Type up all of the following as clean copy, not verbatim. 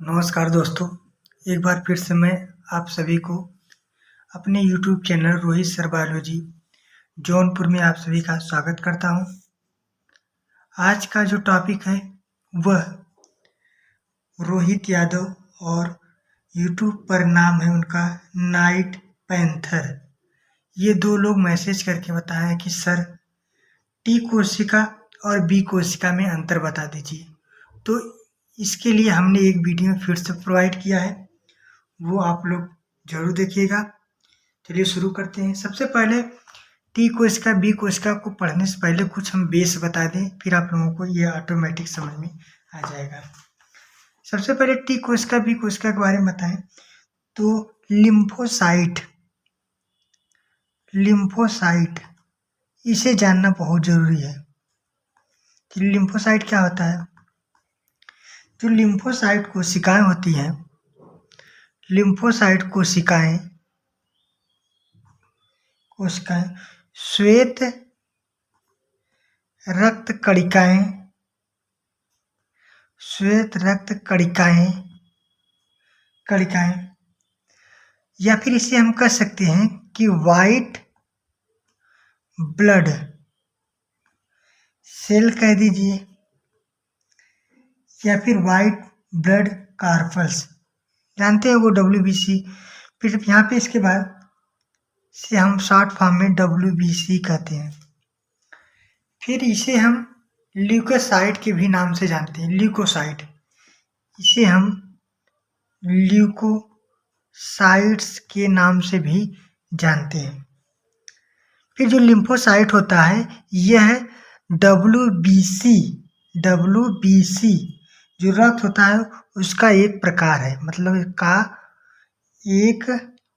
नमस्कार दोस्तों, एक बार फिर से मैं आप सभी को अपने YouTube channel Rohit sir biology Jaunpur में आप सभी का स्वागत करता हूं। आज का जो टॉपिक है वह रोहित यादव और यूट्यूब पर नाम है उनका नाइट पैंथर। ये दो लोग मैसेज करके बताएं कि सर टी कोशिका और बी कोशिका में अंतर बता दीजिए। तो इसके लिए हमने एक वीडियो फिर से प्रोवाइड किया है, वो आप लोग जरूर देखिएगा। चलिए शुरू करते हैं। सबसे पहले टी कोशिका बी कोशिका को पढ़ने से पहले कुछ हम बेस बता दें, फिर आप लोगों को ये ऑटोमेटिक समझ में आ जाएगा। सबसे पहले टी कोशिका बी कोशिका के बारे में बताएं तो लिम्फोसाइट इसे जानना बहुत जरूरी है कि लिम्फोसाइट क्या होता है। जो लिम्फोसाइट कोशिकाएं होती हैं, लिम्फोसाइट कोशिकाएं श्वेत रक्त कणिकाएं या फिर इसे हम कह सकते हैं कि वाइट ब्लड सेल कह दीजिए या फिर वाइट ब्लड कार्पल्स, जानते हैं वो WBC। फिर यहाँ पे इसके बाद से हम शॉर्ट फॉर्म में WBC कहते हैं। फिर इसे हम ल्यूकोसाइट के भी नाम से जानते हैं, ल्यूकोसाइट। इसे हम ल्यूकोसाइट्स के नाम से भी जानते हैं। फिर जो लिम्फोसाइट होता है यह WBC जो रक्त होता है उसका एक प्रकार है, मतलब इसका एक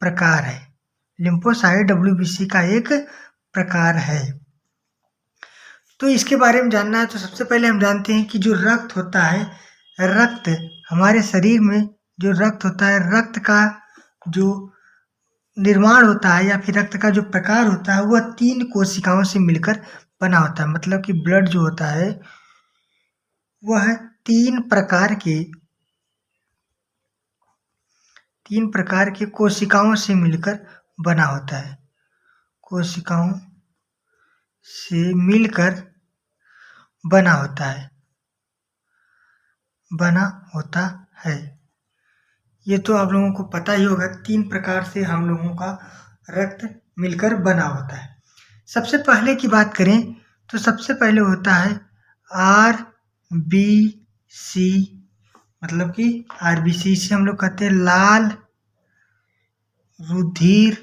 प्रकार है। लिम्फोसाइट WBC का एक प्रकार है। तो इसके बारे में जानना है तो सबसे पहले हम जानते हैं कि जो रक्त होता है, रक्त हमारे शरीर में जो रक्त होता है, रक्त का जो निर्माण होता है या फिर रक्त का जो प्रकार होता है वह 3 कोशिकाओं से मिलकर बना होता है। मतलब कि ब्लड जो होता है वह 3 प्रकार के कोशिकाओं से मिलकर बना होता है। कोशिकाओं से मिलकर बना होता है। ये तो आप लोगों को पता ही होगा, 3 प्रकार से हम लोगों का रक्त मिलकर बना होता है। सबसे पहले की बात करें तो सबसे पहले होता है RBC, मतलब कि RBC से हम लोग कहते हैं लाल रुधिर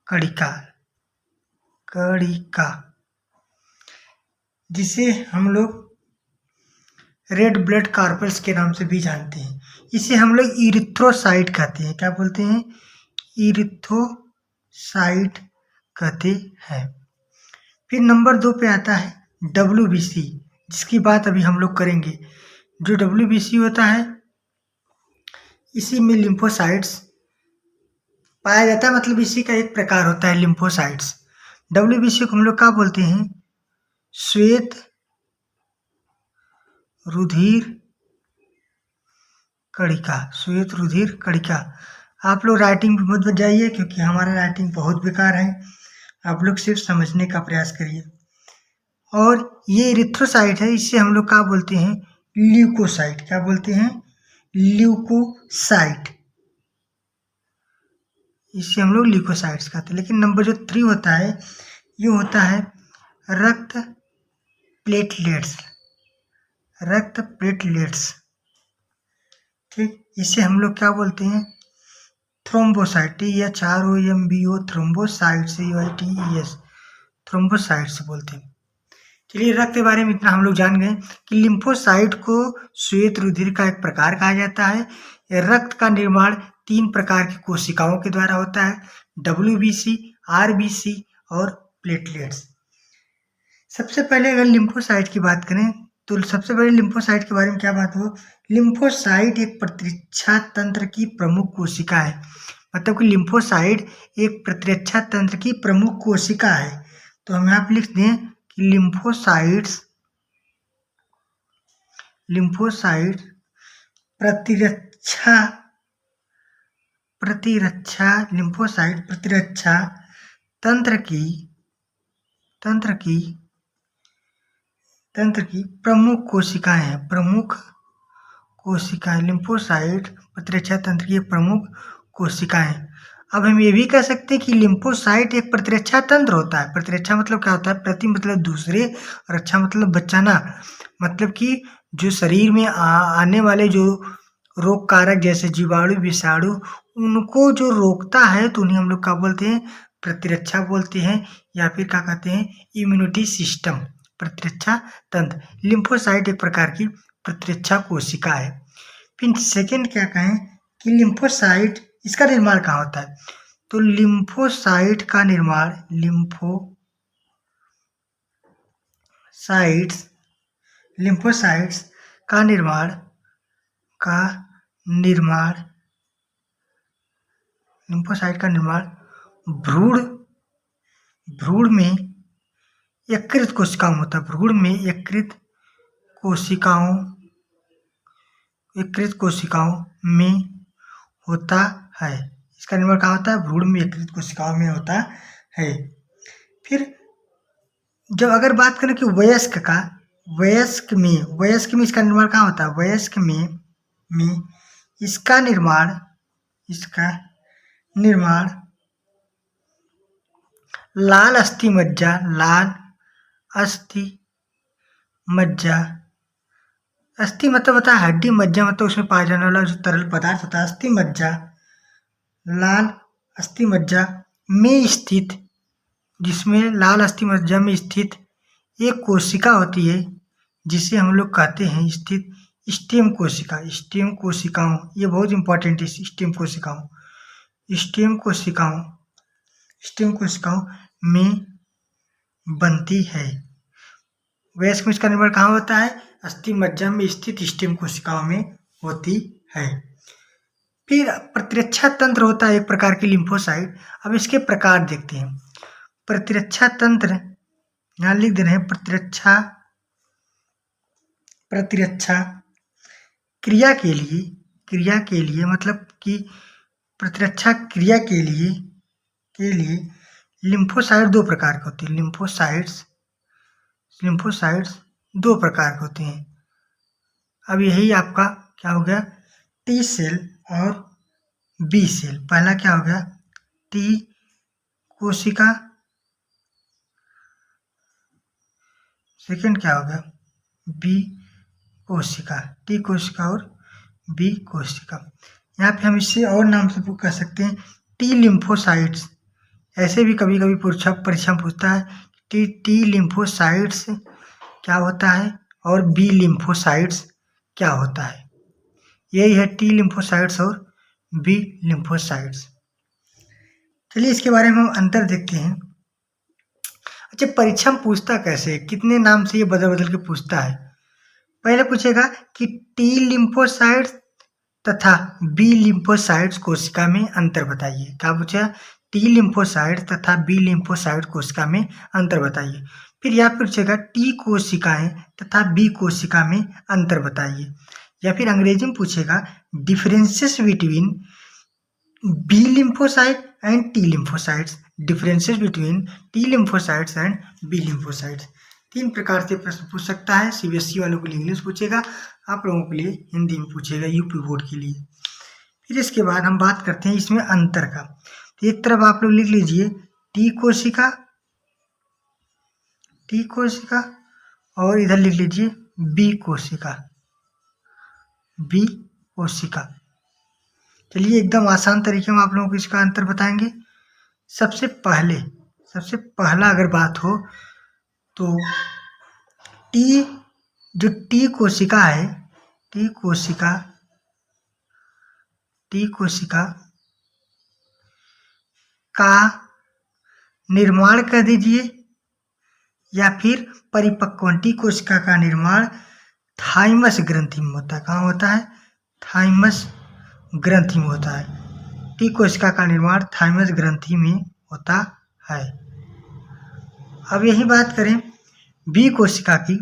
कणिका, जिसे हम लोग रेड ब्लड कार्पल्स के नाम से भी जानते हैं। इसे हम लोग इरिथ्रोसाइट कहते हैं। क्या बोलते हैं? इरिथ्रोसाइट कहते हैं। फिर नंबर 2 पे आता है WBC, जिसकी बात अभी हम लोग करेंगे। जो WBC होता है इसी में लिम्फोसाइट्स पाया जाता है, मतलब इसी का एक प्रकार होता है लिम्फोसाइट्स। WBC को हम लोग क्या बोलते हैं? श्वेत रुधिर कणिका। आप लोग राइटिंग पे मत जाइए क्योंकि हमारा राइटिंग बहुत बेकार है, आप लोग सिर्फ समझने का प्रयास करिए। और ये इरिथ्रोसाइट है, इससे हम लोग क्या बोलते हैं? ल्यूकोसाइट। क्या बोलते हैं? ल्यूकोसाइट। इससे हम लोग ल्यूकोसाइट्स कहते हैं। लेकिन नंबर जो 3 होता है ये होता है रक्त प्लेटलेट्स। ठीक, इसे हम लोग क्या बोलते हैं? Thrombocyte. THROMBO thrombocytes, UITES thrombocytes बोलते हैं। चलिए, रक्त के बारे में इतना हम लोग जान गए कि लिम्फोसाइट को श्वेत रुधिर का एक प्रकार कहा जाता है। रक्त का निर्माण 3 प्रकार की कोशिकाओं के द्वारा होता है, WBC, RBC और प्लेटलेट्स। सबसे पहले अगर लिम्फोसाइट की बात करें तो सबसे पहले लिम्फोसाइट के बारे में क्या बात हो? लिम्फोसाइट एक प्रतिरक्षा तंत्र की प्रमुख कोशिका है। मतलब कि लिम्फोसाइट एक प्रतिरक्षा तंत्र की प्रमुख कोशिका है। तो हम यहाँ पे लिख दें कि लिम्फोसाइट प्रतिरक्षा लिम्फोसाइट प्रतिरक्षा तंत्र की प्रमुख कोशिकाएं हैं। प्रमुख कोशिकाएं लिम्फोसाइट प्रतिरक्षा तंत्र की प्रमुख कोशिकाएं। अब हम ये भी कह सकते हैं कि लिम्फोसाइट एक प्रतिरक्षा तंत्र होता है। प्रतिरक्षा मतलब क्या होता है? प्रति मतलब दूसरे, रक्षा मतलब बचाना। मतलब कि जो शरीर में आने वाले जो रोग कारक जैसे जीवाणु, विषाणु, उनको जो रोकता है तो उन्हें हम लोग क्या बोलते हैं? प्रतिरक्षा बोलते हैं, या फिर क्या कहते हैं? इम्यूनिटी सिस्टम, प्रतिरक्षा तंत्र। लिम्फोसाइट एक प्रकार की प्रतिरक्षा कोशिका है। फिर सेकेंड क्या कहें कि लिम्फोसाइट, इसका निर्माण कहाँ होता है? तो लिम्फोसाइट्स का निर्माण भ्रूण में यकृत कोशिकाओं में होता है। भ्रूण में यकृत कोशिकाओं में होता है। इसका निर्माण कहाँ होता है? भ्रूण में यकृत कोशिकाओं में होता है। फिर जब अगर बात करें कि वयस्क में इसका निर्माण कहाँ होता है? वयस्क में इसका निर्माण लाल अस्थि मज्जा, अस्थि मतलब होता है हड्डी, मज्जा मतलब उसमें पाया जाने वाला जो तरल पदार्थ होता है। अस्थि मज्जा, लाल अस्थि मज्जा में स्थित, जिसमें लाल अस्थि मज्जा में स्थित एक कोशिका होती है जिसे हम लोग कहते हैं स्टेम कोशिकाओं। ये बहुत इंपॉर्टेंट है। स्टेम कोशिकाओं में बनती है। वयस्क में इसका निर्माण कहाँ होता है? अस्थि मज्जा में स्थित स्टेम कोशिकाओं में होती है। फिर प्रतिरक्षा तंत्र होता है एक प्रकार की लिम्फोसाइट। अब इसके प्रकार देखते हैं। प्रतिरक्षा तंत्र यहाँ लिख दे रहे हैं। प्रतिरक्षा क्रिया के लिए मतलब कि प्रतिरक्षा क्रिया के लिए लिम्फोसाइट दो प्रकार के होते हैं। लिम्फोसाइट्स दो प्रकार के होते हैं। अब यही आपका क्या हो गया? टी सेल और बी सेल। पहला क्या हो गया? टी कोशिका, सेकेंड क्या हो गया? बी कोशिका। टी कोशिका और बी कोशिका। यहाँ पे हम इससे और नाम से कह सकते हैं टी लिम्फोसाइट्स। ऐसे भी कभी कभी परीक्षा पूछता है टी लिम्फोसाइट्स क्या होता है और बी लिम्फोसाइट्स क्या होता है। यही है टी लिम्फोसाइट्स और बी लिम्फोसाइट्स। चलिए इसके बारे में हम अंतर देखते हैं। अच्छा, परीक्षा में पूछता कैसे है? कितने नाम से ये बदल बदल के पूछता है। पहले पूछेगा कि टी लिम्फोसाइट्स तथा बी लिम्फोसाइट्स कोशिका में अंतर बताइए। क्या पूछा? टी लिम्फोसाइट्स तथा बी लिम्फोसाइट कोशिका में अंतर बताइए। फिर यह पूछेगा टी कोशिकाएं तथा बी कोशिका में अंतर बताइए। या फिर अंग्रेजी में पूछेगा differences between B lymphocyte and T lymphocytes. Differences between T lymphocytes and B lymphocytes. तीन प्रकार से प्रश्न पूछ सकता है। सीबीएसई वालों के लिए इंग्लिश पूछेगा, आप लोगों के लिए हिंदी में पूछेगा, यूपी बोर्ड के लिए। फिर इसके बाद हम बात करते हैं इसमें अंतर का। तो एक तरफ आप लोग लिख लीजिए टी कोशिका और इधर लिख लीजिए बी कोशिका। चलिए एकदम आसान तरीके में आप लोगों को इसका अंतर बताएंगे। सबसे पहला अगर बात हो तो टी कोशिका है, टी कोशिका का निर्माण कर दीजिए या फिर परिपक्व टी कोशिका का निर्माण थाइमस ग्रंथि में होता है। कहाँ होता है? थाइमस ग्रंथि में होता है। टी कोशिका का निर्माण थाइमस ग्रंथि में होता है। अब यही बात करें बी कोशिका की।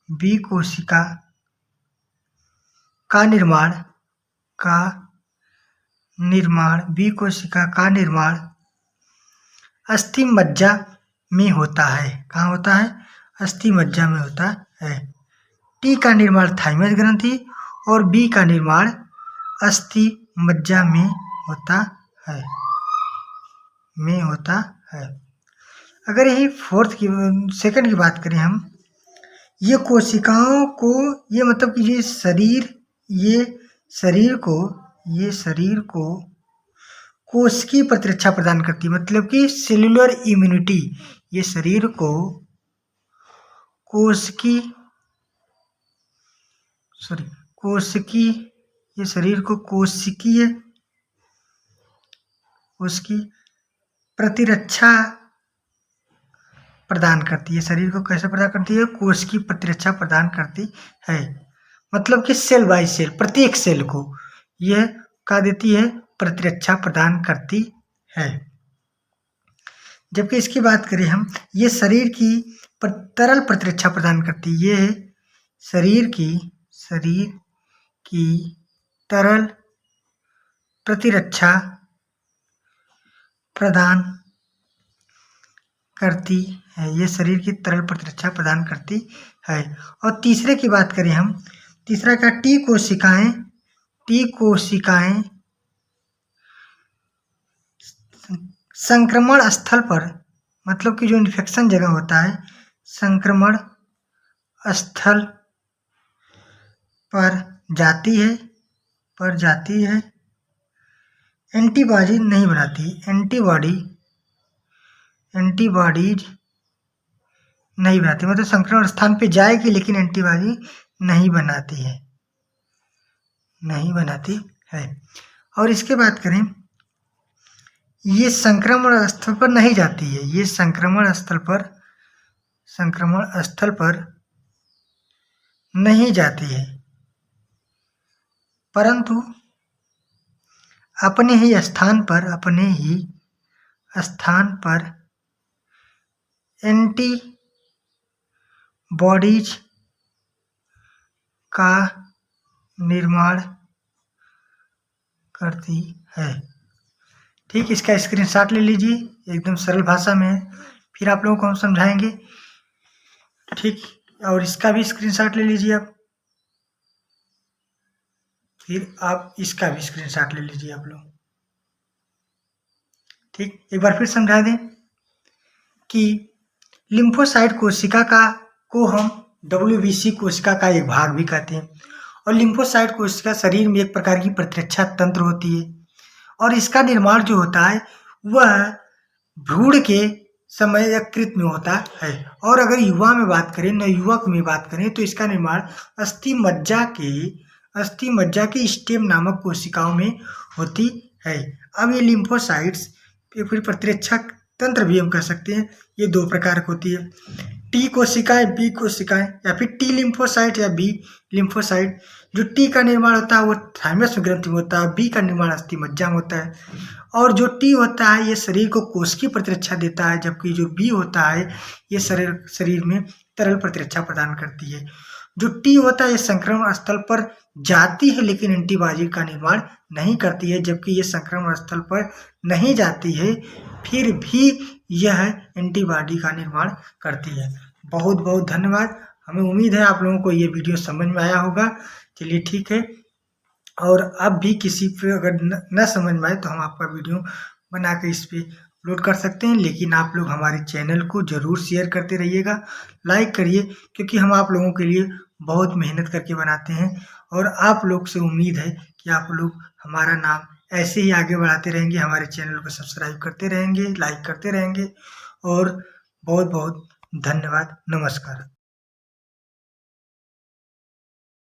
बी कोशिका बी कोशिका का निर्माण अस्थि मज्जा में होता है। कहाँ होता है? अस्थि मज्जा में होता है। टी का निर्माण थाइमस ग्रंथि और बी का निर्माण अस्थि मज्जा में होता है। अगर यही सेकंड की बात करें हम, ये कोशिकाओं को, ये मतलब कि ये शरीर को कोशिकीय प्रतिरक्षा प्रदान करती है, मतलब कि सेल्युलर इम्यूनिटी। ये शरीर को कोशिकीय प्रतिरक्षा प्रदान करती है। शरीर को कैसे प्रदान करती है? कोशिकीय प्रतिरक्षा प्रदान करती है, मतलब कि सेल बाय सेल, प्रत्येक सेल को यह क्या देती है? प्रतिरक्षा प्रदान करती है। जबकि इसकी बात करें हम, ये शरीर की तरल प्रतिरक्षा प्रदान करती है। ये शरीर की तरल प्रतिरक्षा प्रदान करती है। ये शरीर की तरल प्रतिरक्षा प्रदान करती है। और तीसरे की बात करें हम, तीसरा क्या? टी कोशिकाएं संक्रमण स्थल पर, मतलब कि जो इन्फेक्शन जगह होता है, संक्रमण स्थल पर जाती है, एंटीबॉडी नहीं बनाती, एंटीबॉडीज नहीं बनाती, मतलब संक्रमण स्थान पे जाएगी लेकिन एंटीबॉडी नहीं बनाती है। और इसके बात करें, ये संक्रमण स्थल पर नहीं जाती है, ये संक्रमण स्थल पर नहीं जाती है, परंतु अपने ही स्थान पर एंटीबॉडीज का निर्माण करती है। ठीक, इसका स्क्रीनशॉट ले लीजिए, एकदम सरल भाषा में है, फिर आप लोगों को हम समझाएंगे। ठीक, और इसका भी स्क्रीनशॉट ले लीजिए आप, फिर आप इसका भी स्क्रीनशॉट ले लीजिए आप लोग। ठीक, एक बार फिर समझा दें कि लिम्फोसाइट कोशिका को हम WBC कोशिका का एक भाग भी कहते हैं। और लिम्फोसाइट कोशिका शरीर में एक प्रकार की प्रतिरक्षा तंत्र होती है, और इसका निर्माण जो होता है वह भ्रूण के समय यकृत में होता है। और अगर नवयुवक में बात करें तो इसका निर्माण अस्थि मज्जा के स्टेम नामक कोशिकाओं में होती है। अब ये लिम्फोसाइट्स फिर प्रतिरक्षा तंत्र भी हम कह सकते हैं, ये दो प्रकार की होती है, टी कोशिकाएं, बी कोशिकाएं, या फिर टी लिम्फोसाइट या बी लिम्फोसाइट। जो टी का निर्माण होता है वो थाइमस ग्रंथि में होता है, बी का निर्माण अस्थि मज्जा में होता है। और जो टी होता है ये शरीर को कोशिकीय प्रतिरक्षा देता है, जबकि जो बी होता है ये शरीर में तरल प्रतिरक्षा प्रदान करती है। जो टी होता है ये संक्रमण स्थल पर जाती है लेकिन एंटीबॉडी का निर्माण नहीं करती है, जबकि ये संक्रमण स्थल पर नहीं जाती है फिर भी यह एंटीबॉडी का निर्माण करती है। बहुत बहुत धन्यवाद। हमें उम्मीद है आप लोगों को ये वीडियो समझ में आया होगा। चलिए ठीक है, और अब भी किसी पे अगर न समझ में आए तो हम आपका वीडियो बना के इस पर अपलोड कर सकते हैं, लेकिन आप लोग हमारे चैनल को ज़रूर शेयर करते रहिएगा, लाइक करिए, क्योंकि हम आप लोगों के लिए बहुत मेहनत करके बनाते हैं। और आप लोग से उम्मीद है कि आप लोग हमारा नाम ऐसे ही आगे बढ़ाते रहेंगे, हमारे चैनल को सब्सक्राइब करते रहेंगे, लाइक करते रहेंगे। और बहुत बहुत धन्यवाद। नमस्कार।